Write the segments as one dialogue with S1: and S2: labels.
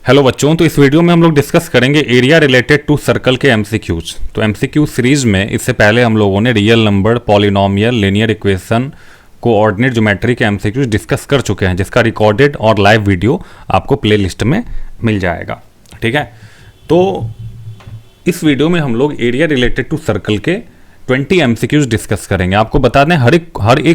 S1: Hello बच्चों, तो इस वीडियो में हम लोग डिस्कस करेंगे एरिया रिलेटेड टू सर्कल के एमसीक्यूज। तो एमसीक्यू सीरीज में इससे पहले हम लोगों ने real number, polynomial, linear equation, coordinate geometry के एमसीक्यूज डिस्कस कर चुके हैं, जिसका रिकॉर्डेड और लाइव वीडियो आपको प्ले लिस्ट में मिल जाएगा। ठीक है, तो इस वीडियो में हम लोग एरिया रिलेटेड टू सर्कल के 20 एमसीक्यूज डिस्कस करेंगे। आपको बता दें हर एक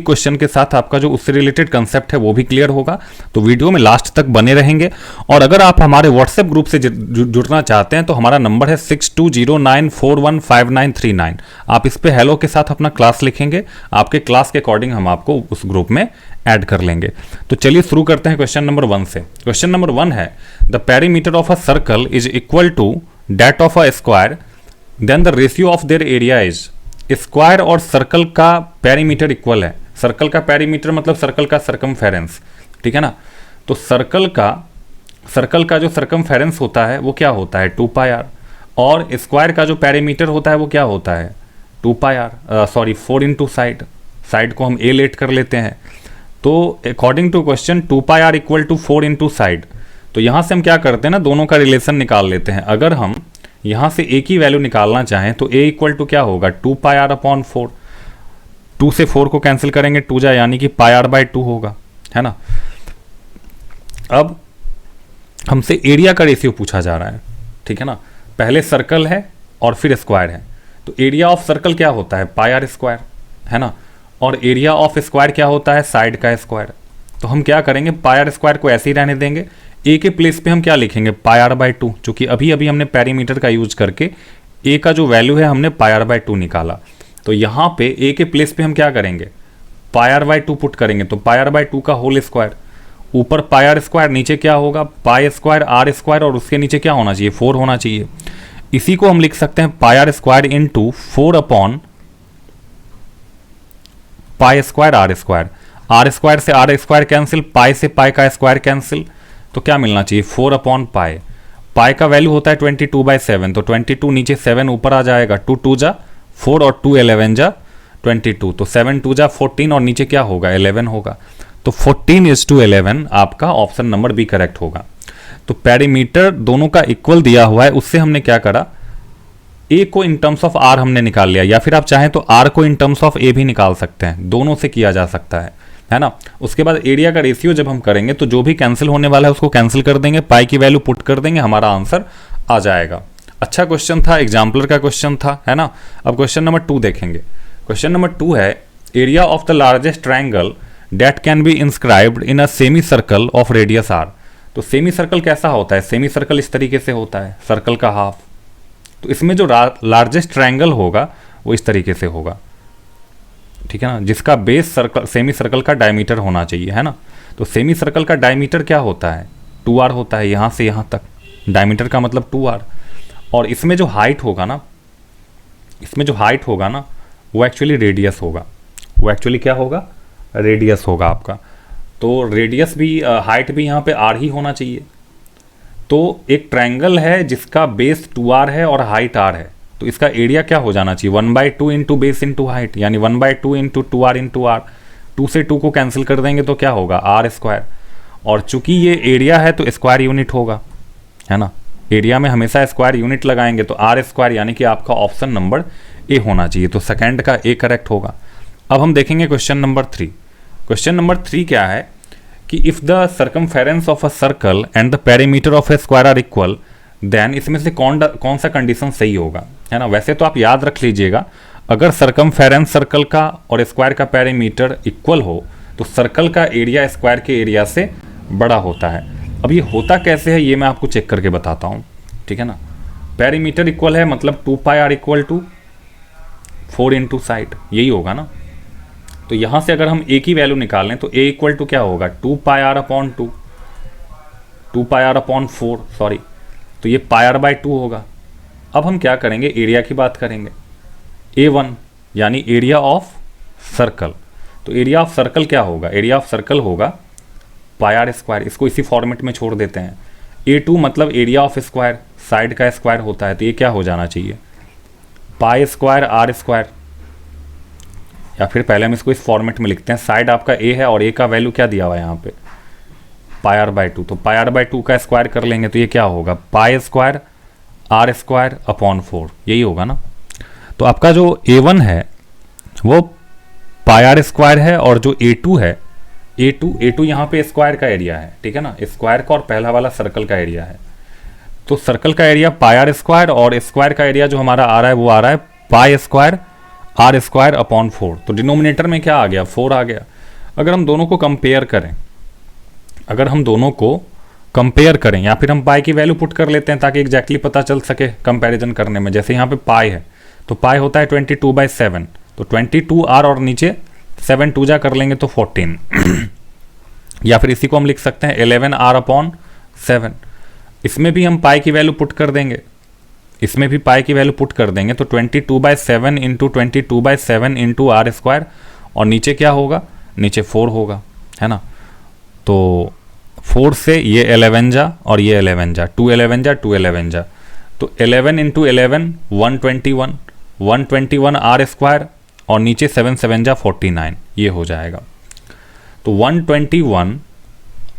S1: क्वेश्चन के साथ आपका जो उससे रिलेटेड कंसेप्ट है वो भी क्लियर होगा। तो वीडियो में लास्ट तक बने रहेंगे। और अगर आप हमारे व्हाट्सएप ग्रुप से जुड़ना चाहते हैं तो हमारा नंबर है 6209415939। आप इस पे हेलो के साथ अपना क्लास लिखेंगे, आपके क्लास के अकॉर्डिंग हम आपको उस ग्रुप में ऐड कर लेंगे। तो चलिए शुरू करते हैं क्वेश्चन नंबर 1 से। क्वेश्चन नंबर 1 है, the perimeter of a circle is equal to that of a square, then the ratio of their area is. Square और सर्कल का पेरीमीटर इक्वल है। सर्कल का पेरीमीटर मतलब सर्कल का सरकमफेरेंस, ठीक है ना। तो सर्कल का जो सरकमफेरेंस होता है वो क्या होता है 2πr, और स्क्वायर का जो पेरीमीटर होता है वो क्या होता है 2πr, 4 इंटू साइड को हम a लेट कर लेते हैं। तो according to question 2πr equal to 4 into side. तो यहाँ से हम क्या करते हैं ना, दोनों का रिलेशन निकाल लेते हैं। अगर हम यहाँ से a की वैल्यू निकालना चाहें तो a इक्वल टू क्या होगा 2πr अपॉन 4। 2 से 4 को कैंसिल करेंगे 2 जा, यानी कि πr/2 होगा, है ना। अब हमसे एरिया का रेशियो पूछा जा रहा है, ठीक है ना। पहले सर्कल है और फिर स्क्वायर है। तो एरिया ऑफ सर्कल क्या होता है πr², है ना। और एरिया ऑफ स्क्वायर क्या होता है साइड का स्क्वायर। तो हम क्या करेंगे πr² को ऐसे ही रहने देंगे। a के प्लेस पे हम क्या लिखेंगे πr/2, चूंकि अभी अभी हमने पेरीमीटर का यूज करके a का जो वैल्यू है हमने πr/2 निकाला। तो यहाँ पे a के प्लेस पे हम क्या करेंगे πr/2 पुट करेंगे। तो πr/2 का होल स्क्वायर, ऊपर πr², नीचे क्या होगा π²r², और उसके नीचे क्या होना चाहिए 4 होना चाहिए। इसी को हम लिख सकते हैं πr² into 4 upon π²r²। r² से r² कैंसिल, पाई से पाई का स्क्वायर कैंसिल, तो क्या मिलना चाहिए 4 अपॉन पाई। पाई का वैल्यू होता है 22/7, तो 22 नीचे 7 ऊपर आ जाएगा, 2 2 जा 4 और 2 11 जा 22, तो 7 2 जा 14 और नीचे क्या होगा 11 होगा। तो 14:11 आपका ऑप्शन नंबर बी करेक्ट होगा। तो पेरीमीटर दोनों का इक्वल दिया हुआ है, उससे हमने क्या करा ए को इन टर्म्स ऑफ आर हमने निकाल लिया, या फिर आप चाहें तो आर को इन टर्म्स ऑफ ए भी निकाल सकते हैं, दोनों से किया जा सकता है ना। उसके बाद एरिया का रेशियो जब हम करेंगे तो जो भी कैंसिल होने वाला है उसको कैंसिल कर देंगे, पाई की वैल्यू पुट कर देंगे, हमारा आंसर आ जाएगा। अच्छा क्वेश्चन था, एग्जाम्पलर का क्वेश्चन था, है ना। अब क्वेश्चन नंबर 2 देखेंगे। क्वेश्चन नंबर 2 है, area of the largest triangle that can be inscribed in a semicircle of radius R. तो सेमी सर्कल कैसा होता है, सेमी सर्कल इस तरीके से होता है, सर्कल का हाफ। तो इसमें जो लार्जेस्ट ट्राइंगल होगा वो इस तरीके से होगा, ठीक है ना, जिसका बेस सर्कल सेमी सर्कल का डायमीटर होना चाहिए, है ना। तो सेमी सर्कल का डायमीटर क्या होता है 2r होता है, यहाँ से यहाँ तक डायमीटर का मतलब 2r। और इसमें जो हाइट होगा ना, वो एक्चुअली रेडियस होगा। वो एक्चुअली क्या होगा रेडियस होगा आपका। तो रेडियस भी हाइट भी यहाँ पे r ही होना चाहिए। तो एक ट्रायंगल है जिसका बेस 2r है और हाइट r है, तो इसका एरिया क्या हो जाना चाहिए 1/2 इंटू बेस इंटू हाइट, यानी 1/2 इंटू 2r इंटू r। 2 से 2 को कैंसिल कर देंगे तो क्या होगा r²। और चूंकि ये एरिया है तो स्क्वायर यूनिट होगा, है ना। एरिया में हमेशा स्क्वायर यूनिट लगाएंगे, तो r², यानी कि आपका ऑप्शन नंबर ए होना चाहिए। तो सेकंड का ए करेक्ट होगा। अब हम देखेंगे क्वेश्चन नंबर 3। क्वेश्चन नंबर 3 क्या है कि if the circumference of a circle and the perimeter of a square are equal, then इसमें से कौन सा कंडीशन सही होगा, है ना। वैसे तो आप याद रख लीजिएगा, अगर सरकमफेरेंस सर्कल का और स्क्वायर का पेरीमीटर इक्वल हो तो सर्कल का एरिया स्क्वायर के एरिया से बड़ा होता है। अब ये होता कैसे है ये मैं आपको चेक करके बताता हूँ, ठीक है ना। पेरीमीटर इक्वल है मतलब 2πr equal to 4 into side, यही होगा ना। तो यहाँ से अगर हम a की वैल्यू निकालें तो a इक्वल टू क्या होगा 2πr upon 2, 2πr upon 4 sorry, तो ये πr/2 होगा। अब हम क्या करेंगे एरिया की बात करेंगे, A1 यानी एरिया ऑफ सर्कल। तो एरिया ऑफ सर्कल क्या होगा, एरिया ऑफ सर्कल होगा πr²। इसको इसी फॉर्मेट में छोड़ देते हैं। A2 मतलब एरिया ऑफ स्क्वायर, साइड का स्क्वायर होता है, तो ये क्या हो जाना चाहिए π²r²। या फिर पहले हम इसको इस फॉर्मेट में लिखते हैं, साइड आपका a है और a का वैल्यू क्या दिया हुआ है यहाँ पे पाई आर बाई 2, तो पाई आर बाई 2 का स्क्वायर कर लेंगे तो ये क्या होगा, pi square are square upon 4, यही होगा ना। तो आपका जो A1 है वो पाई आर स्क्वायर है, और जो A2 है, A2 यहाँ पे स्क्वायर का एरिया है, ठीक है ना, स्क्वायर का, और पहला वाला सर्कल का एरिया है। तो सर्कल का एरिया पाई आर स्क्वायर, और स्क्वायर का एरिया जो हमारा आ रहा है वो आ रहा है pi square are square upon 4। तो डिनोमिनेटर में क्या आ गया, 4 आ गया। अगर हम दोनों को कंपेयर करें, या फिर हम पाई की वैल्यू पुट कर लेते हैं ताकि एग्जैक्टली पता चल सके कंपैरिजन करने में। जैसे यहाँ पे पाई है तो पाई होता है 22/7, तो 22R और नीचे 7 2 जा कर लेंगे तो 14 या फिर इसी को हम लिख सकते हैं 11R अपॉन 7। इसमें भी हम पाई की वैल्यू पुट कर देंगे, तो 22/7 इंटू 22/7 इंटू आर स्क्वायर, और नीचे क्या होगा, नीचे 4 होगा, है ना। तो 4 से ये 11 जा और ये 11 जा, 2 11 जा 2 11 जा, तो 11 इंटू 11 121 आर स्क्वायर, और नीचे 7 7 जा 49, ये हो जाएगा। तो 121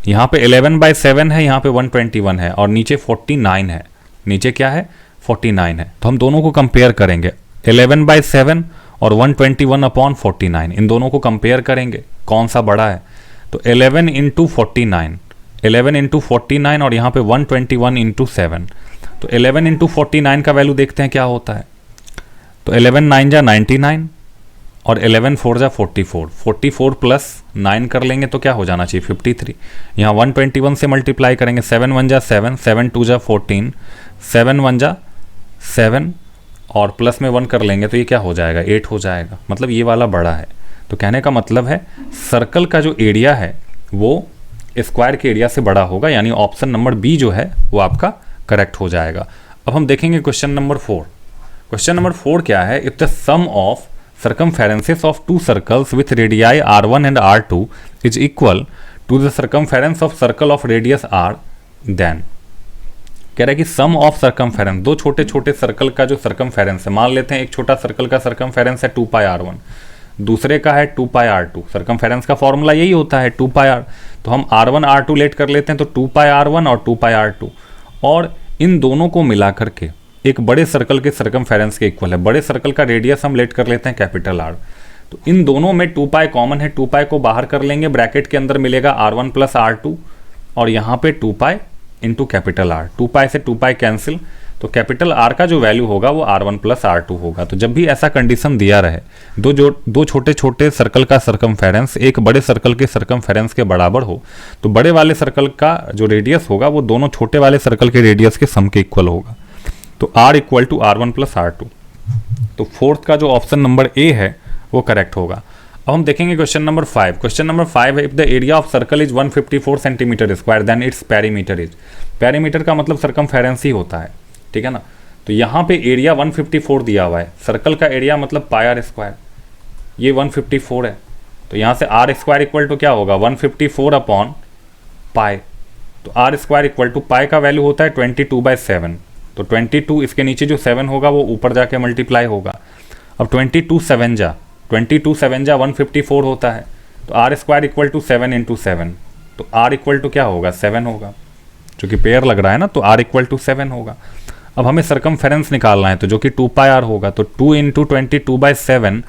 S1: यहाँ पे 11/7 है, यहाँ पे 121 है, और नीचे 49 है, नीचे क्या है 49 है। तो हम दोनों को कंपेयर करेंगे, 11/7 और 121 अपॉन 49, इन दोनों को कंपेयर करेंगे कौन सा बड़ा है। तो 11 इंटू 49 और यहाँ पे 121 इंटू 7, तो 11 इंटू 49 का वैल्यू देखते हैं क्या होता है। तो 11 9 जा 99 और 11 4 जा 44 प्लस 9 कर लेंगे तो क्या हो जाना चाहिए 53। यहाँ 121 से मल्टीप्लाई करेंगे, 7 1 जा 7, 7 2 जा 14, 7 1 जा 7 और प्लस में 1 कर लेंगे तो ये क्या हो जाएगा 8 हो जाएगा, मतलब ये वाला बड़ा है। तो कहने का मतलब है सर्कल का जो एरिया है वो स्क्वायर के एरिया से बड़ा होगा, यानी ऑप्शन नंबर बी जो है वो आपका करेक्ट हो जाएगा। अब हम देखेंगे क्वेश्चन नंबर 4। क्वेश्चन नंबर 4 क्या है, if the sum of circumferences of two circles with radii r1 and r2 is equal to the circumference of circle of radius r, then कह रहा है कि सम ऑफ सर्कमफेरेंस, दो छोटे छोटे सर्कल का जो सर्कमफेरेंस है, मान लेते हैं एक छोटा सर्कल का सर्कमफेरेंस है 2πr1, दूसरे का है 2πr2। सर्कमफेरेंस का फॉर्मूला यही होता है 2πr, तो हम r1 r2 लेट कर लेते हैं, तो 2πr1 और 2πr2, और इन दोनों को मिला करके एक बड़े सर्कल के सर्कमफेरेंस के इक्वल है। बड़े सर्कल का रेडियस हम लेट कर लेते हैं कैपिटल R, तो इन दोनों में 2π कॉमन है, 2π को बाहर कर लेंगे, ब्रैकेट के अंदर मिलेगा r1 प्लस r2 और यहाँ पे 2π इंटू कैपिटल R, 2π से 2π कैंसिल, तो कैपिटल R का जो वैल्यू होगा वो r1 प्लस r2 होगा। तो जब भी ऐसा कंडीशन दिया रहे, दो छोटे छोटे सर्कल का सर्कमफेरेंस एक बड़े सर्कल के सर्कमफेरेंस के बराबर हो, तो बड़े वाले सर्कल का जो रेडियस होगा वो दोनों छोटे वाले सर्कल के रेडियस के सम के इक्वल होगा। तो R equal to r1 plus r2, तो फोर्थ का जो ऑप्शन नंबर ए है वो करेक्ट होगा। अब हम देखेंगे क्वेश्चन नंबर 5। क्वेश्चन नंबर 5 है, if the area of circle is 154 centimetre square then its perimeter is, perimeter का मतलब सर्कमफेरेंस ही होता है, ठीक है ना। तो यहाँ पे एरिया 154 दिया हुआ है, सर्कल का एरिया मतलब पाई आर स्क्वायर, ये 154 है, तो यहाँ से आर स्क्वायर इक्वल टू क्या होगा 154 अपॉन पाई, तो आर स्क्वायर इक्वल टू पाई का वैल्यू होता है 22/7, तो 22 इसके नीचे जो 7 होगा वो ऊपर जाके मल्टीप्लाई होगा। अब 22 7 जा 154 होता है, तो R square equal to 7 into 7, तो आर इक्वल टू क्या होगा 7 होगा, क्योंकि पेयर लग रहा है ना, तो आर इक्वल टू 7 होगा। अब हमें सर्कमफेरेंस निकालना है, तो जो कि 2πr होगा, तो 2 इंटू 22/7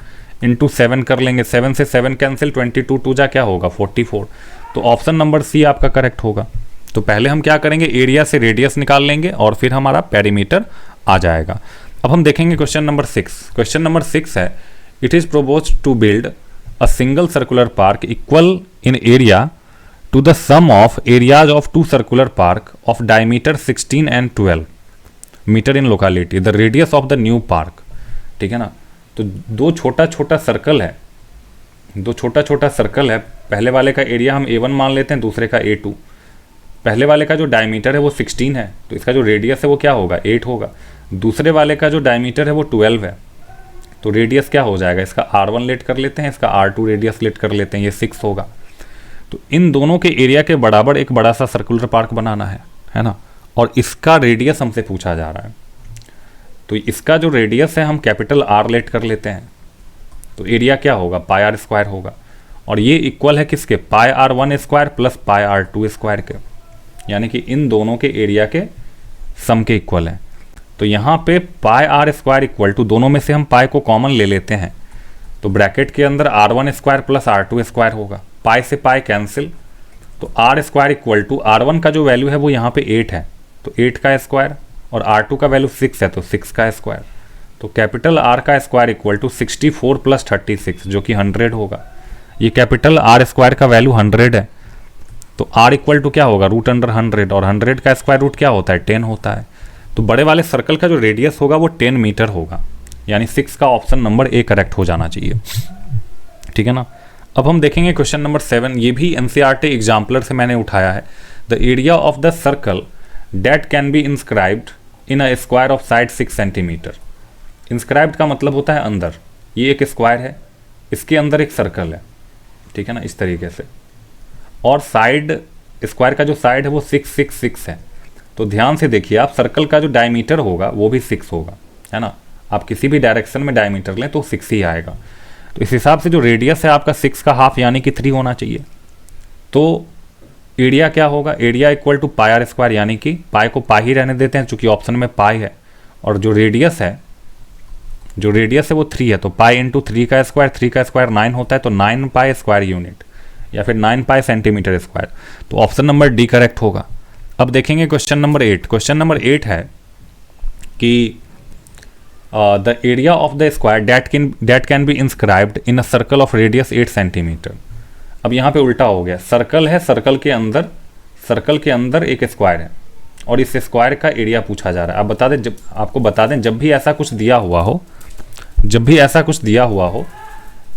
S1: इंटू 7 कर लेंगे, 7 से 7 कैंसिल, 22 2 जा क्या होगा 44, तो ऑप्शन नंबर सी आपका करेक्ट होगा। तो पहले हम क्या करेंगे, एरिया से रेडियस निकाल लेंगे और फिर हमारा पेरीमीटर आ जाएगा। अब हम देखेंगे क्वेश्चन नंबर 6। क्वेश्चन नंबर 6 है, it is proposed to build a single circular park equal in area to the sum of areas of two circular park of diameter 16 and 12 metre in locality the radius of the new park, ठीक है ना। तो दो छोटा छोटा circle है, पहले वाले का एरिया हम A1 मान लेते हैं, दूसरे का A2। पहले वाले का जो डायमीटर है वो 16 है, तो इसका जो रेडियस है वो क्या होगा 8 होगा। दूसरे वाले का जो डायमीटर है वो 12 है, तो रेडियस क्या हो जाएगा, इसका R1 लेट कर लेते हैं, इसका R2 रेडियस लेट कर लेते हैं, ये 6 होगा। तो इन दोनों के एरिया के बराबर एक बड़ा सा सर्कुलर पार्क बनाना है ना, और इसका रेडियस हमसे पूछा जा रहा है। तो इसका जो रेडियस है हम कैपिटल R लेट कर लेते हैं, तो एरिया क्या होगा पाई आर स्क्वायर होगा, और ये इक्वल है किसके, pi r one square plus pi r two square के, यानी कि इन दोनों के एरिया के सम के इक्वल है। तो यहाँ पे पाई आर स्क्वायर इक्वल टू, दोनों में से हम पाई को कॉमन ले लेते हैं, तो ब्रैकेट के अंदर R one square plus R two square होगा, पाई से पाई कैंसिल, तो R square equal to R one का जो वैल्यू है वो यहाँ पे 8 है, तो 8 का स्क्वायर, और आर टू का वैल्यू 6 है तो 6 का स्क्वायर, तो कैपिटल आर का स्क्वायर इक्वल टू 64 प्लस 36 जो कि 100 होगा। ये कैपिटल आर स्क्वायर का वैल्यू 100 है, तो आर इक्वल टू क्या होगा, रूट अंडर 100, और 100 का स्क्वायर रूट क्या होता है, 10 होता है। तो बड़े वाले सर्कल का जो रेडियस होगा वो 10 मीटर होगा, यानी 6 का ऑप्शन नंबर ए करेक्ट हो जाना चाहिए, ठीक है ना। अब हम देखेंगे क्वेश्चन नंबर 7, ये भी एनसीईआरटी एग्जाम्पलर से मैंने उठाया है। The area of the circle date can be inscribed in a square of side 6 centimetre. Inscribed का मतलब होता है अंदर, ये एक स्क्वायर है, इसके अंदर एक सर्कल है, ठीक है ना, इस तरीके से, और साइड, स्क्वायर का जो साइड है वो 6 6 6 है। तो ध्यान से देखिए आप, सर्कल का जो डायमीटर होगा वो भी 6 होगा, है ना, आप किसी भी डायरेक्शन में डायमीटर लें तो 6 ही आएगा। तो इस हिसाब से जो रेडियस है आपका 6 का हाफ यानी कि 3 होना चाहिए। तो एरिया क्या होगा, area equal to pi are square, यानी कि पाई को पाई ही रहने देते हैं चूंकि ऑप्शन में पाई है, और जो रेडियस है वो 3 है, तो पाई इंटू 3 का स्क्वायर, 3 का स्क्वायर 9 होता है, तो 9 पाई स्क्वायर यूनिट या फिर 9 पाई सेंटीमीटर स्क्वायर। तो ऑप्शन नंबर डी करेक्ट होगा। अब देखेंगे क्वेश्चन नंबर 8। क्वेश्चन नंबर 8 है कि the area of the square that can be inscribed in a circle of radius 8 centimetre. अब यहाँ पे उल्टा हो गया, सर्कल है, सर्कल के अंदर एक स्क्वायर है और इस स्क्वायर का एरिया पूछा जा रहा है। आपको बता दें जब भी ऐसा कुछ दिया हुआ हो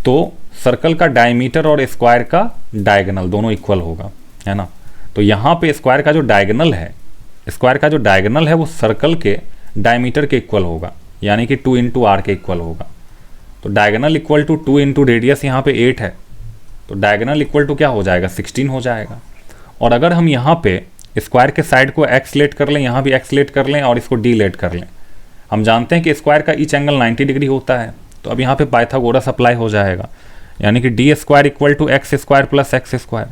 S1: तो सर्कल का डायमीटर और स्क्वायर का डायगोनल दोनों इक्वल होगा, है ना। तो यहाँ पे स्क्वायर का जो डायगोनल है वो सर्कल के डायमीटर के इक्वल होगा, यानी कि 2 इंटू आर के इक्वल होगा। तो diagonal equal to 2 into radius यहाँ पे 8 है, तो डायगोनल इक्वल टू क्या हो जाएगा, 16 हो जाएगा। और अगर हम यहाँ पे स्क्वायर के साइड को एक्स लेट कर लें, यहाँ भी एक्स लेट कर लें और इसको डी लेट कर लें, हम जानते हैं कि स्क्वायर का ईच एंगल 90 डिग्री होता है, तो अब यहाँ पे पाइथागोरस अप्लाई हो जाएगा, यानी कि D square equal to X square plus X square.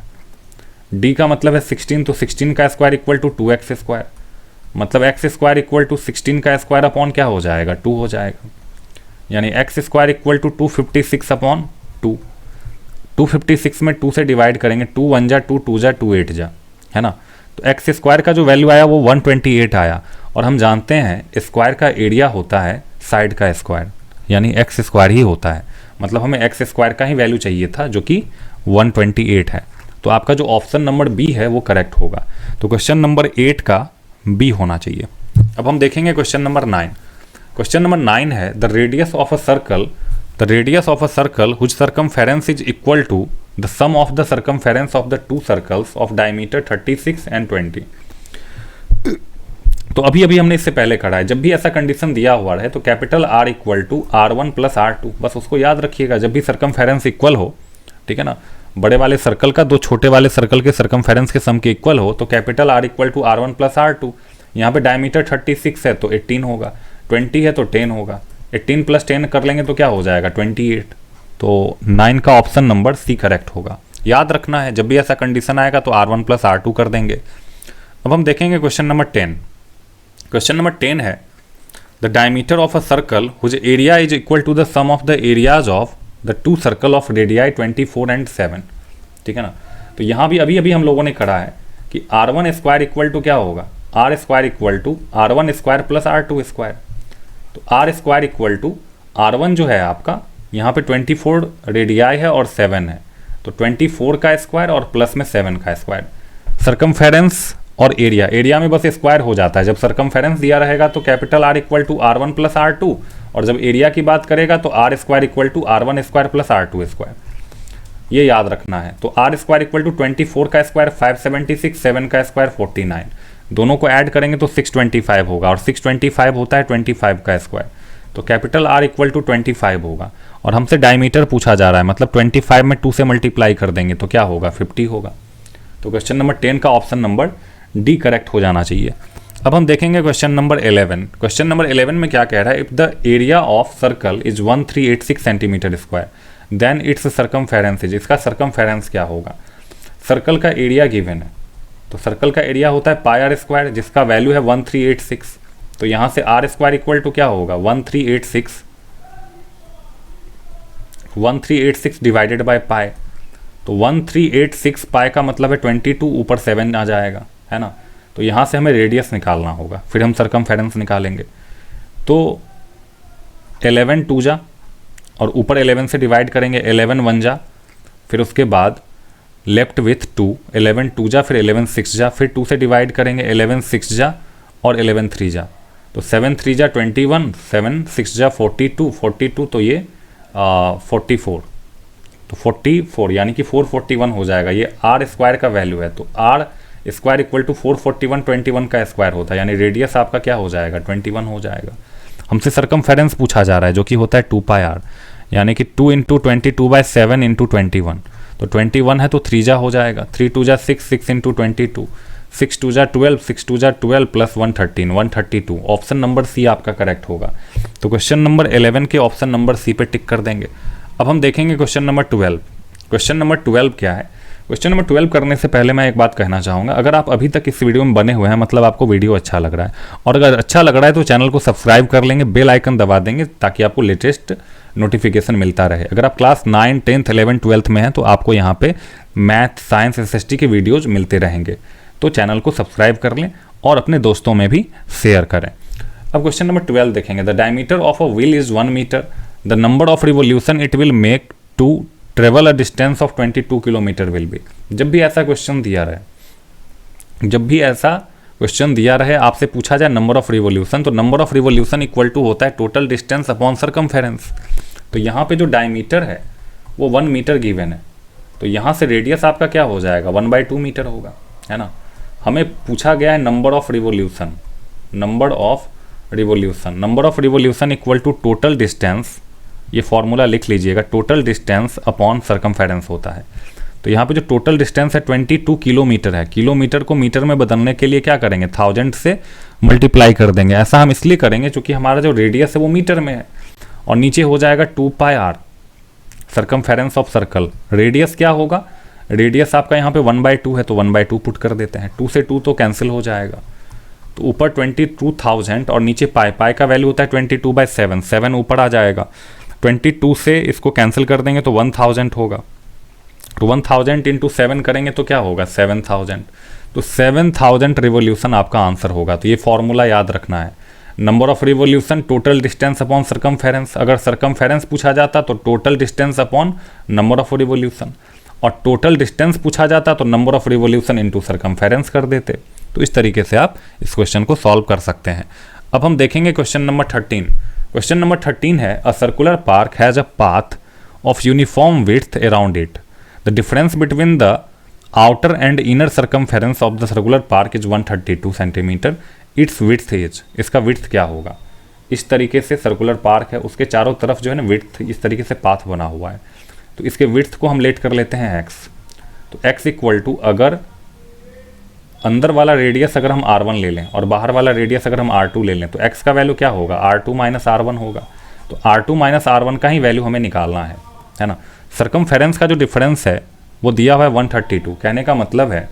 S1: D का मतलब है 16, तो 16 का square equal to 2x square, मतलब एक्स स्क्वायर इक्वल टू 16 का स्क्वायर अपॉन क्या हो जाएगा, 2 हो जाएगा, यानी X square equal to 256 upon 2। 256 में 2 से डिवाइड करेंगे, 2 1 जा 2, 2 जा 2 8 जा, है ना। तो एक्स स्क्वायर का जो वैल्यू आया वो 128 आया, और हम जानते हैं स्क्वायर का एरिया होता है साइड का स्क्वायर, यानी एक्स स्क्वायर ही होता है, मतलब हमें एक्स स्क्वायर का ही वैल्यू चाहिए था जो कि 128 है। तो आपका जो ऑप्शन नंबर बी है वो करेक्ट होगा। तो क्वेश्चन नंबर 8 का बी होना चाहिए। अब हम देखेंगे क्वेश्चन नंबर 9। क्वेश्चन नंबर 9 है the radius of a circle whose circumference is equal to the sum of the circumference of the two circles of diameter 36 and 20। तो अभी हमने इससे पहले करा है, जब भी ऐसा कंडीशन दिया हुआ है तो capital R equal to R1 plus R2, बस उसको याद रखिएगा जब भी सर्कमफेरेंस इक्वल हो, ठीक है ना, बड़े वाले सर्कल का दो छोटे वाले सर्कल के सर्कमफेरेंस के सम के इक्वल हो तो capital R equal to R1 plus R2। यहाँ पे डायमीटर 36 है तो 18 होगा, 20 है तो 10 होगा, 18 प्लस 10 कर लेंगे तो क्या हो जाएगा 28। तो 9 का ऑप्शन नंबर सी करेक्ट होगा। याद रखना है जब भी ऐसा कंडीशन आएगा तो R1 प्लस R2 कर देंगे। अब हम देखेंगे क्वेश्चन नंबर 10। क्वेश्चन नंबर 10 है the diameter of a circle whose area is equal to the sum of the areas of the two circle of radii 24 and 7, ठीक है ना। तो यहाँ भी अभी हम लोगों ने करा है कि R1 स्क्वायर इक्वल टू क्या होगा, R square equal to R1 square plus R2 square. तो R square equal to R1 जो है आपका यहाँ पे 24 रेडियाई है और 7 है, तो 24 का स्क्वायर और प्लस में 7 का स्क्वायर। सर्कमफेरेंस और एरिया में बस स्क्वायर हो जाता है, जब सर्कमफेरेंस दिया रहेगा तो capital R equal to R1 plus R2, और जब एरिया की बात करेगा तो R square equal to R1 square plus R2 square, ये याद रखना है। तो R स्क्वायर इक्वल टू 24 का स्क्वायर 576, 7 का स्क्वायर 49, दोनों को ऐड करेंगे तो 625 होगा, और 625 होता है 25 का स्क्वायर, तो कैपिटल R इक्वल टू 25 होगा। और हमसे डायमीटर पूछा जा रहा है, मतलब 25 में 2 से मल्टीप्लाई कर देंगे तो क्या होगा 50 होगा। तो क्वेश्चन नंबर 10 का ऑप्शन नंबर डी करेक्ट हो जाना चाहिए। अब हम देखेंगे क्वेश्चन नंबर 11। क्वेश्चन नंबर 11 में क्या कह रहा है, if the area of circle is 1386 centimetre square then its circumference is, इसका सर्कमफेरेंस क्या होगा। सर्कल का एरिया गिवन है, तो सर्कल का एरिया होता है पाई आर स्क्वायर जिसका वैल्यू है 1386। तो यहाँ से आर स्क्वायर इक्वल टू क्या होगा 1386 डिवाइडेड बाय पाई। तो 1386 पाई का मतलब है 22, ऊपर 7 आ जाएगा, है ना। तो यहाँ से हमें रेडियस निकालना होगा, फिर हम सर्कमफेरेंस निकालेंगे। तो 11 2 जा और ऊपर 11 से डिवाइड करेंगे, 11 1 जा, फिर उसके बाद लेफ्ट विथ 2, 11 2 जा, फिर 11 6 जा, फिर 2 से डिवाइड करेंगे, 11 6 जा और 11 3 जा। तो 7 3 जा 21, 7 6 जा 42, 42 तो ये 44, तो 44 यानी कि 441 हो जाएगा। ये आर स्क्वायर का वैल्यू है, तो आर स्क्वायर इक्वल टू 441, 21 का स्क्वायर होता है, यानी रेडियस आपका क्या हो जाएगा 21 हो जाएगा। हमसे सर्कमफेरेंस पूछा जा रहा है जो कि होता है 2 पाई आर, यानी कि 2 इंटू 22/7 इंटू 21। तो 21 है तो 3 जा हो जाएगा, 3 2 जा 6, 6 इंटू 22, 6 2 जा 12, 6 2 जा 12 प्लस 113, 132। ऑप्शन नंबर सी आपका करेक्ट होगा। तो क्वेश्चन नंबर 11 के ऑप्शन नंबर सी पे टिक कर देंगे। अब हम देखेंगे क्वेश्चन नंबर 12। क्वेश्चन नंबर 12 क्या है। क्वेश्चन नंबर 12 करने से पहले मैं एक बात कहना चाहूँगा, अगर आप अभी तक इस वीडियो में बने हुए हैं मतलब आपको वीडियो अच्छा लग रहा है, और अगर अच्छा लग रहा है तो चैनल को सब्सक्राइब कर लेंगे, बेल आइकन दबा देंगे ताकि आपको लेटेस्ट नोटिफिकेशन मिलता रहे। अगर आप क्लास 9, 10th, 11th, 12th में हैं तो आपको यहाँ पे मैथ, साइंस, SST के वीडियोज़ मिलते रहेंगे। तो चैनल को सब्सक्राइब कर लें और अपने दोस्तों में भी शेयर करें। अब क्वेश्चन नंबर 12 देखेंगे। The diameter of a wheel is 1 metre, the number of revolution it will make to travel a distance of 22 kilometre will be. जब भी ऐसा क्वेश्चन दिया रहे, आपसे पूछा जाए नंबर ऑफ रिवोल्यूशन, तो number of revolution equal to होता है टोटल डिस्टेंस अपॉन सर्कमफेरेंस। तो यहाँ पे जो डायमीटर है वो 1 मीटर गिवन है, तो यहाँ से रेडियस आपका क्या हो जाएगा 1/2 मीटर होगा, है ना। हमें पूछा गया है number of revolution, number of revolution equal to total distance, ये फॉर्मूला लिख लीजिएगा, टोटल डिस्टेंस अपॉन सर्कमफेरेंस होता है। तो यहाँ पे जो टोटल डिस्टेंस है 22 किलोमीटर है, किलोमीटर को मीटर में बदलने के लिए क्या करेंगे 1000 से मल्टीप्लाई कर देंगे। ऐसा हम इसलिए करेंगे क्योंकि हमारा जो रेडियस है वो मीटर में है, और नीचे हो जाएगा 2 pi r circumference of circle. Radius क्या होगा, रेडियस आपका यहाँ पे 1/2 है तो 1/2 पुट कर देते हैं, 2 से 2 तो कैंसिल हो जाएगा। तो ऊपर 22,000 और नीचे पाई का वैल्यू होता है 22/7, 7 ऊपर आ जाएगा। 22 से इसको कैंसिल कर देंगे तो 1000 होगा, तो 1000 इंटू 7 करेंगे तो क्या होगा 7000। तो 7000 रिवोल्यूशन आपका आंसर होगा। तो ये फॉर्मूला याद रखना है, number of revolution total distance upon circumference. अगर सर्कमफेरेंस पूछा जाता तो total distance upon number of revolution, और टोटल डिस्टेंस पूछा जाता तो number of revolution into circumference कर देते। तो इस तरीके से आप इस क्वेश्चन को सॉल्व कर सकते हैं। अब हम देखेंगे क्वेश्चन नंबर 13। क्वेश्चन नंबर 13 है a circular park has a path of uniform width around it, the difference between the outer and inner circumference of the circular park is 132 centimetre, it's width is. इसका width क्या होगा। इस तरीके से circular park है, उसके चारों तरफ जो है ना विड्थ इस तरीके से पाथ बना हुआ है, तो इसके विड्थ को हम लेट कर लेते हैं x। तो x इक्वल टू, अगर अंदर वाला रेडियस अगर हम r1 ले लें और बाहर वाला रेडियस अगर हम r2 ले लें, तो x का वैल्यू क्या होगा r2 माइनस r1 होगा। तो r2 माइनस r1 का ही वैल्यू हमें निकालना है ना। सर्कमफेरेंस का जो डिफरेंस है वो दिया हुआ है 132, कहने का मतलब है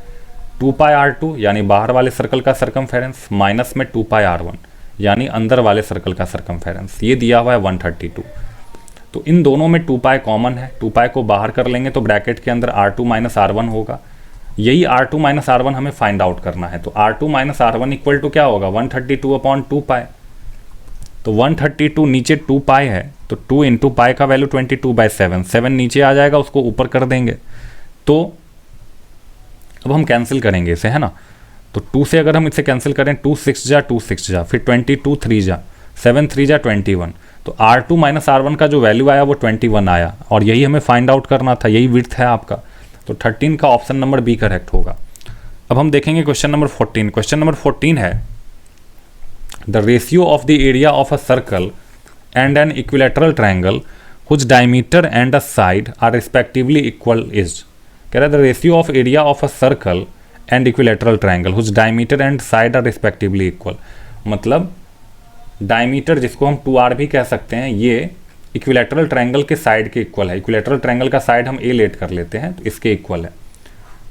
S1: 2 पाई r2 यानी बाहर वाले सर्कल का सर्कमफेरेंस माइनस में 2 पाई r1 यानी अंदर वाले सर्कल का सर्कमफेरेंस, ये दिया हुआ है 132। तो इन दोनों में 2 पाई कॉमन है, 2 पाई को बाहर कर लेंगे तो ब्रैकेट के अंदर r2 माइनस r1 होगा। यही r2 माइनस r1 हमें फाइंड आउट करना है। तो r2 minus r1 equal to क्या होगा 132 अपॉन 2 पाई। तो 132 नीचे 2 पाई है, तो 2 इंटू पाई का वैल्यू 22/7, 7 नीचे आ जाएगा, उसको ऊपर कर देंगे। तो अब हम कैंसिल करेंगे इसे, है ना। तो 2 से अगर हम इसे कैंसिल करें 2 6 जा 2 6 जा, फिर 22 3 जा 7 3 जा 21। तो r2 माइनस r1 का जो वैल्यू आया वो 21 आया, और यही हमें फाइंड आउट करना था, यही विड्थ है आपका। तो 13 का ऑप्शन नंबर बी करेक्ट होगा। अब हम देखेंगे क्वेश्चन नंबर 14। क्वेश्चन नंबर 14 है the ratio of the area of a circle and an equilateral triangle whose diameter and a side are respectively equal is. कह रहा है the ratio of area of a circle and equilateral triangle whose diameter and side are respectively equal. मतलब diameter जिसको हम 2r भी कह सकते हैं, ये इक्विलैटरल ट्रायंगल के साइड के इक्वल है। इक्विलैटरल ट्रायंगल का साइड हम ए लेट कर लेते हैं, तो इसके इक्वल है।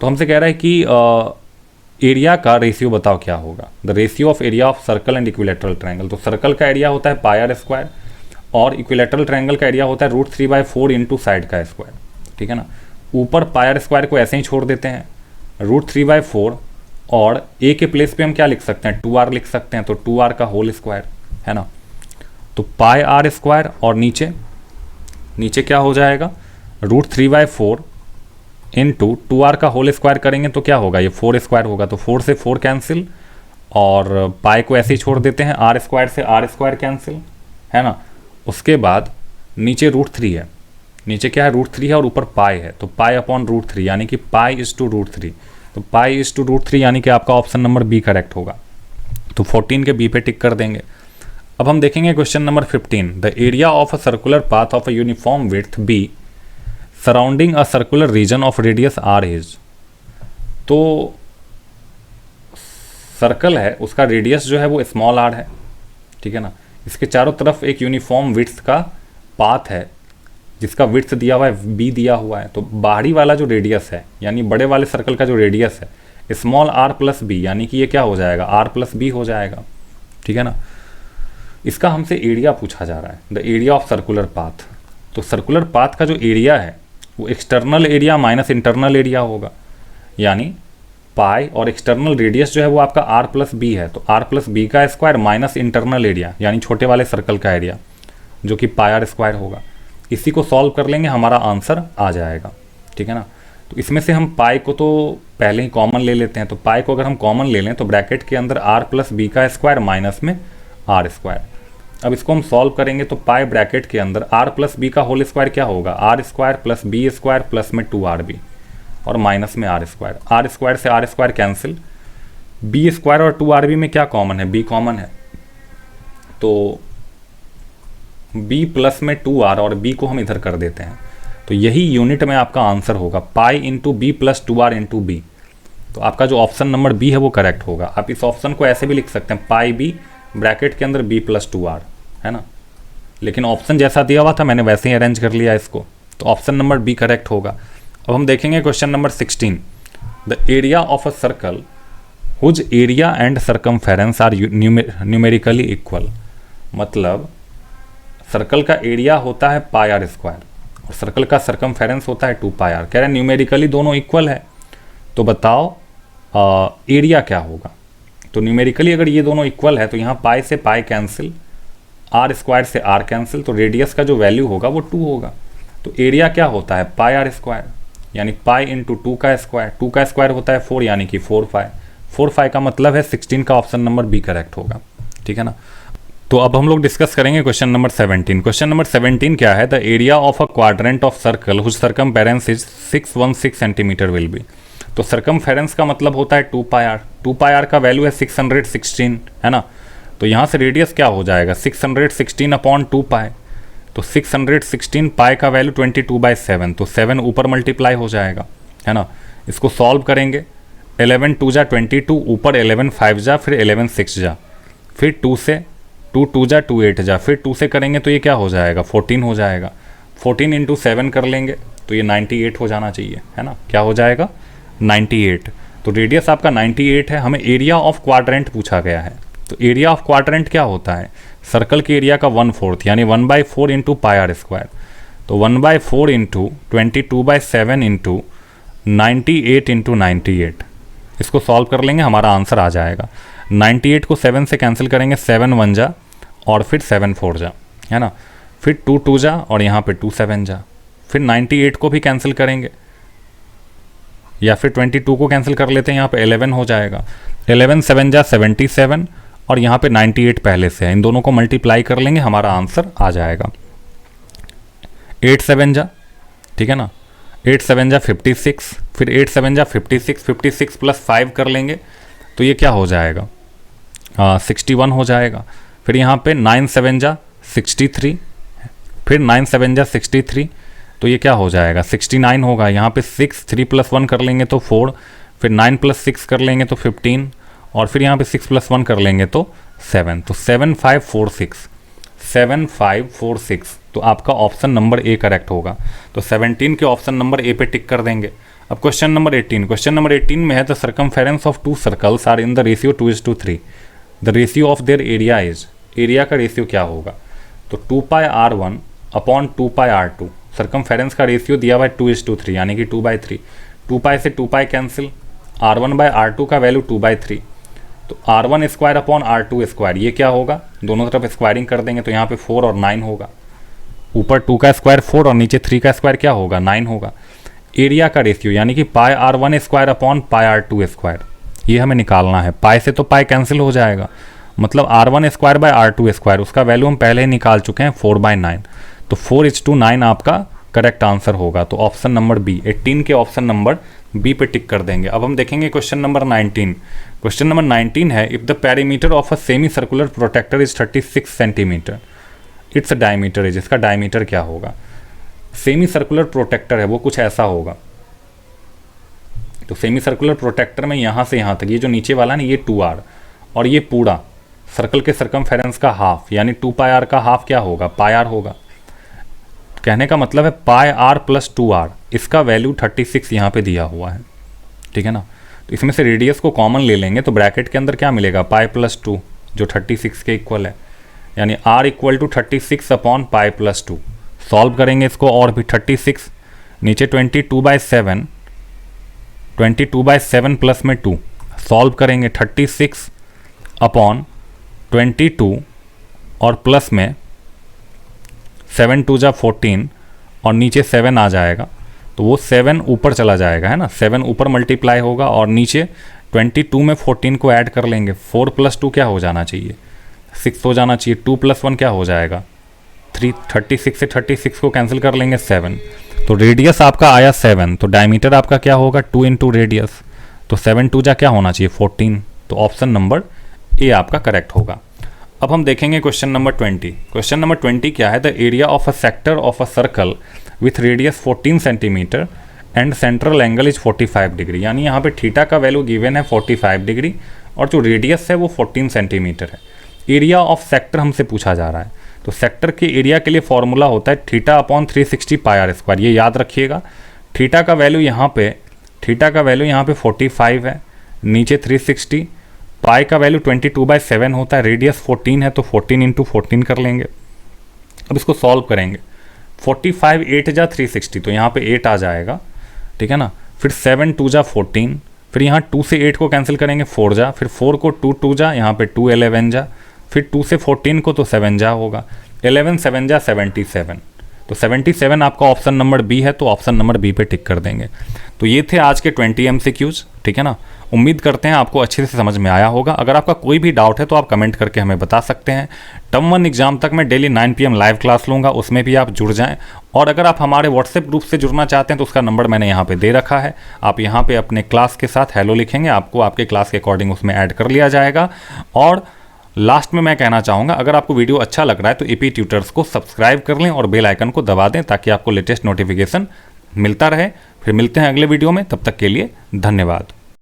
S1: तो हमसे कह रहा है कि एरिया का रेशियो बताओ क्या होगा, the ratio of area of circle and equilateral triangle. तो सर्कल का एरिया होता है पाई आर स्क्वायर और इक्विलैटरल ट्रायंगल का एरिया होता है √3/4 इंटू साइड का स्क्वायर, ठीक है ना। ऊपर पाई आर स्क्वायर को ऐसे ही छोड़ देते हैं, √3/4 और ए के प्लेस पे हम क्या लिख सकते हैं, 2r लिख सकते हैं, तो 2r का होल स्क्वायर, है ना। तो पाई आर स्क्वायर और नीचे क्या हो जाएगा, √3/4 इंटू 2r का होल स्क्वायर करेंगे तो क्या होगा, ये 4 स्क्वायर होगा, तो 4 से 4 कैंसिल और पाई को ऐसे ही छोड़ देते हैं, r स्क्वायर से r स्क्वायर कैंसिल, है ना। उसके बाद नीचे √3 है, नीचे क्या है, √3 है और ऊपर पाई है, तो पाई अपॉन √3 यानी कि पाई इज टू √3, तो पाई इज टू √3 यानी कि आपका ऑप्शन नंबर बी करेक्ट होगा। तो 14 के बी पे टिक कर देंगे। अब हम देखेंगे question number 15, the area of a circular path of a uniform width B surrounding a circular region of radius R is. तो सर्कल है, उसका रेडियस जो है वो स्मॉल आर है, ठीक है ना। इसके चारों तरफ एक यूनिफॉर्म विड्थ का पाथ है जिसका विड्थ दिया हुआ है बी दिया हुआ है। तो बाहरी वाला जो रेडियस है यानी बड़े वाले सर्कल का जो रेडियस है स्मॉल आर प्लस बी, यानी कि ये क्या हो जाएगा, आर प्लस बी हो जाएगा, ठीक है ना। इसका हमसे एरिया पूछा जा रहा है, the area of circular path. तो सर्कुलर पाथ का जो एरिया है वो external area minus internal area होगा, यानी पाई और एक्सटर्नल रेडियस जो है वो आपका आर प्लस बी है, तो आर प्लस बी का स्क्वायर माइनस इंटरनल एरिया यानी छोटे वाले सर्कल का एरिया जो कि पाई आर स्क्वायर होगा। इसी को सॉल्व कर लेंगे, हमारा आंसर आ जाएगा, ठीक है ना। तो इसमें से हम पाई को तो पहले ही कॉमन ले लेते हैं, तो पाई को अगर हम कॉमन ले लें तो ब्रैकेट के अंदर आर प्लस बी का स्क्वायर माइनस में आर स्क्वायर। अब इसको हम सॉल्व करेंगे तो पाई ब्रैकेट के अंदर आर प्लस बी का होल स्क्वायर क्या होगा, r square plus b square plus में 2rb और माइनस में आर स्क्वायर। आर स्क्वायर से r square cancel, b square और 2rb में क्या कॉमन है, बी कॉमन है, तो b प्लस में 2r और b को हम इधर कर देते हैं, तो यही यूनिट में आपका आंसर होगा, pi into b plus 2r into b. तो आपका जो ऑप्शन नंबर बी है वो करेक्ट होगा। आप इस ऑप्शन को ऐसे भी लिख सकते हैं, पाई बी ब्रैकेट के अंदर b प्लस 2r, है ना। लेकिन ऑप्शन जैसा दिया हुआ था मैंने वैसे ही अरेंज कर लिया इसको, तो ऑप्शन नंबर बी करेक्ट होगा। अब हम देखेंगे question number 16, the area of a circle whose area and circumference are numerically equal. मतलब सर्कल का एरिया होता है पाई आर स्क्वायर और सर्कल का सर्कमफेरेंस होता है 2 पाई आर। कह रहे हैं न्यूमेरिकली दोनों इक्वल है, तो बताओ एरिया क्या होगा। तो न्यूमेरिकली अगर ये दोनों इक्वल है तो यहाँ पाई से पाई कैंसिल, आर स्क्वायर से आर कैंसिल, तो रेडियस का जो वैल्यू होगा वो 2 होगा। तो एरिया क्या होता है, पाई आर स्क्वायर यानी पाई इंटू 2 का स्क्वायर, 2 का स्क्वायर होता है 4 यानी कि 4 पाई, 4 पाई का मतलब है 16 का ऑप्शन नंबर बी करेक्ट होगा, ठीक है ना। तो अब हम लोग डिस्कस करेंगे क्वेश्चन नंबर 17। क्वेश्चन नंबर 17 क्या है, the area of a quadrant of circle whose circumference is 616 centimetre will be. तो सर्कमफेरेंस का मतलब होता है 2 पाई आर, 2 पाई आर का वैल्यू है 616, है ना। तो यहाँ से रेडियस क्या हो जाएगा, 616 अपॉन 2 पाई, तो 616 पाई का वैल्यू 22/7, तो 7 ऊपर मल्टीप्लाई हो जाएगा, है ना। इसको सॉल्व करेंगे, 11 2 जा 22, ऊपर 11 5 जा, फिर 11 6 जा, फिर 2 से 2 2 जा 2 8 जा, फिर 2 से करेंगे तो ये क्या हो जाएगा, 14 हो जाएगा। 14 इंटू 7 कर लेंगे तो ये 98 हो जाना चाहिए, है ना। क्या हो जाएगा, 98। तो रेडियस आपका 98 है। हमें एरिया ऑफ क्वाड्रेंट पूछा गया है, तो एरिया ऑफ क्वाड्रेंट क्या होता है, सर्कल के एरिया का 1/4 यानी 1/4 इंटू पाई आर स्क्वायर। तो 1/4 इंटू 22/7 इंटू 98 इंटू 98, इसको सॉल्व कर लेंगे, हमारा आंसर आ जाएगा। 98 को 7 से कैंसिल करेंगे, 7 1 जा और फिर 7 4 जा, है ना। फिर 2 2 जा और यहाँ पे 2 7 जा, फिर 98 को भी कैंसिल करेंगे या फिर 22 को कैंसिल कर लेते हैं, यहाँ पे 11 हो जाएगा। 11 7 जा 77 और यहाँ पे 98 पहले से है, इन दोनों को मल्टीप्लाई कर लेंगे, हमारा आंसर आ जाएगा। 8 7 जा, ठीक है ना, 8 7 जा 56, फिर 8 7 जा 56, 56 प्लस 5 कर लेंगे तो ये क्या हो जाएगा, 61 हो जाएगा। फिर यहाँ पे 9 7 जा 63, फिर 9 7 जा 63, तो ये क्या हो जाएगा, 69 होगा। यहाँ पे 6 3 प्लस 1 कर लेंगे तो 4, फिर 9 प्लस 6 कर लेंगे तो 15 और फिर यहाँ पे 6 प्लस 1 कर लेंगे तो 7, तो 7 5 4 6, 7546, तो आपका ऑप्शन नंबर ए करेक्ट होगा। तो 17 के ऑप्शन नंबर ए पे टिक कर देंगे। अब क्वेश्चन नंबर 18, क्वेश्चन नंबर 18 में है the circumference of two circles are in the ratio 2:3, the ratio of their area is, area का रेशियो क्या होगा? तो 2πr1 अपॉन 2πr2, सर्कमफेरेंस का रेशियो दिया हुआ है 2:3 यानी कि 2/3, 2π से 2π कैंसिल, r1/r2 का वैल्यू 2/3, तो r1 square upon r2 square, ये क्या होगा? दोनों तरफ स्क्वायरिंग कर देंगे तो यहाँ पे 4 और 9 होगा, ऊपर 2 का स्क्वायर 4 और नीचे 3 का स्क्वायर क्या होगा? 9 होगा। एरिया का रेशियो यानी कि πr1 square upon πr2 square, ये हमें निकालना है। पाई से तो पाई कैंसिल हो जाएगा, मतलब r1 square by r2 square, उसका वैल्यू हम पहले ही निकाल चुके हैं 4/9, तो 4:9 आपका करेक्ट आंसर होगा। तो ऑप्शन नंबर बी, 18 के ऑप्शन नंबर बी पे टिक कर देंगे। अब हम देखेंगे क्वेश्चन नंबर 19। क्वेश्चन नंबर 19 है, if the perimeter of a semi circular protractor is 36 centimetre, its diameter is, इसका डायमीटर क्या होगा? सेमी सर्कुलर प्रोटेक्टर है वो कुछ ऐसा होगा। तो सेमी सर्कुलर प्रोटेक्टर में यहाँ से यहाँ तक ये जो नीचे वाला ना, ये 2r और ये पूरा सर्कल के सर्कमफेरेंस का हाफ यानी 2πr का हाफ क्या होगा? πr होगा। कहने का मतलब है πr प्लस 2r, इसका वैल्यू 36 यहाँ पे दिया हुआ है, ठीक है ना। तो इसमें से रेडियस को कॉमन ले लेंगे तो ब्रैकेट के अंदर क्या मिलेगा? पाई प्लस 2 जो 36 के इक्वल है, यानी r equal to 36 upon pi plus 2। Solve करेंगे इसको और भी, 36 नीचे 22/7, 22/7 प्लस में 2, सॉल्व करेंगे 36 अपॉन 22 और प्लस में 7 2 जा 14 और नीचे 7 आ जाएगा, तो वो 7 ऊपर चला जाएगा, है ना, 7 ऊपर मल्टीप्लाई होगा और नीचे 22 में 14 को ऐड कर लेंगे, 4 + 2 क्या हो जाना चाहिए? 6 हो जाना चाहिए, 2 + 1 क्या हो जाएगा? 3, 36 से 36 को कैंसिल कर लेंगे 7, तो रेडियस आपका आया 7, तो डायमीटर आपका क्या होगा? 2 इंटू रेडियस, तो 7 2 जा क्या होना चाहिए? 14, तो ऑप्शन नंबर ए आपका करेक्ट होगा। अब हम देखेंगे क्वेश्चन नंबर 20। क्वेश्चन नंबर 20 क्या है? The area of a sector of a circle with radius 14 centimetre and central angle is 45 degree, यानी यहाँ पे थीटा का वैल्यू गिवन है 45 डिग्री और जो रेडियस है वो 14 सेंटीमीटर है। एरिया ऑफ सेक्टर हमसे पूछा जा रहा है, तो सेक्टर के एरिया के लिए फॉर्मूला होता है थीटा अपॉन 360 πr स्क्वायर, ये याद रखिएगा। थीटा का वैल्यू यहाँ पे 45 है, नीचे 360, पाई का वैल्यू 22/7 होता है, रेडियस 14 है तो 14 इंटू 14 कर लेंगे। अब इसको सॉल्व करेंगे, 45 8 जा 360, तो यहाँ पे 8 आ जाएगा, ठीक है ना। फिर 7 2 जा 14, फिर यहाँ 2 से 8 को कैंसिल करेंगे 4 जा, फिर 4 को 2 2 जा, यहाँ पे 2 11 जा, फिर 2 से 14 को तो 7 जा होगा, 11 7 जा 77, तो 77 आपका ऑप्शन नंबर बी है, तो ऑप्शन नंबर बी पे टिक कर देंगे। तो ये थे आज के 20 MCQs, ठीक है ना। उम्मीद करते हैं आपको अच्छे से समझ में आया होगा। अगर आपका कोई भी डाउट है तो आप कमेंट करके हमें बता सकते हैं। टर्म 1 एग्जाम तक मैं डेली 9 PM लाइव क्लास लूँगा, उसमें भी आप जुड़ जाएं। और अगर आप हमारे व्हाट्सएप ग्रुप से जुड़ना चाहते हैं तो उसका नंबर मैंने यहाँ पे दे रखा है, आप यहाँ पे अपने क्लास के साथ हेलो लिखेंगे, आपको आपके क्लास के अकॉर्डिंग उसमें ऐड कर लिया जाएगा। और लास्ट में मैं कहना चाहूँगा, अगर आपको वीडियो अच्छा लग रहा है तो AP ट्यूटर्स को सब्सक्राइब कर लें और बेल आइकन को दबा दें ताकि आपको लेटेस्ट नोटिफिकेशन मिलता रहे। फिर मिलते हैं अगले वीडियो में, तब तक के लिए धन्यवाद।